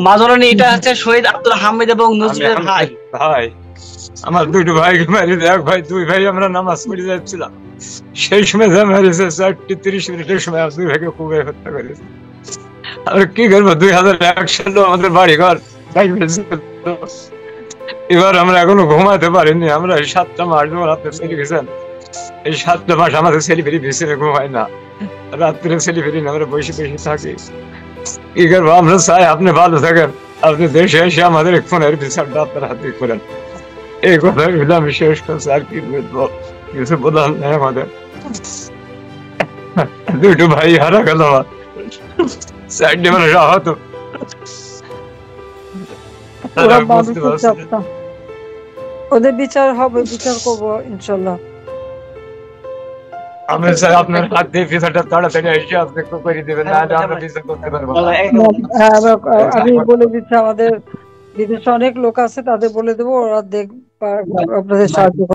মাজরনি এটা হচ্ছে শহীদ আব্দুল হামিদ এবং নজরুলের ভাই। ভাই আমার দুটো ভাইকে মারি এক ভাই দুই ভাই আমরা নামাজ পড়ে যাচ্ছিলাম, সেই সময় যা মারিছে 4:30 সময় দুই ভাইকে খুবই হত্যা করেছে। আমরা কি করবো, 2001 সালে আমাদের বাড়ি ঘর এবার আমরা এখনো ঘুমাতে পারিনি। আমরা 7টা মাস যখন আপনি চলে গেছেন, এই 7টা মাস আমাদের ছেলে ফেরি বিছানে ঘুমায় না, রাত্রে ছেলে ফেরি না, আমরা বসে বসে থাকি। কি করবো, আমরা চাই আপনি ভালো থাকেন, আপনি দেশে এসে আমাদের ফোনের বিচারটা আপনার হাতে করেন। এই কথা বলে আমি শেষ করছি, আর কি বলবো, কিছু বলার নেই আমাদের। দুটো ভাই হারা গেল আমার, 4টে মানুষ আহত। ওদের বিচার হবে, বিচার করবো ইনশাল্লাহ। আমি চাই আপনার হাত দিয়ে বিচারটা তাড়াতাড়ি এসে আপনি করে দেবেন, নাহলে আমরা বিচার করতে পারবো না। আমি বলে দিচ্ছি, আমাদের বিদেশে অনেক লোক আছে, তাদের বলে দেবো, ওরা দেখ আপনাদের সাহায্য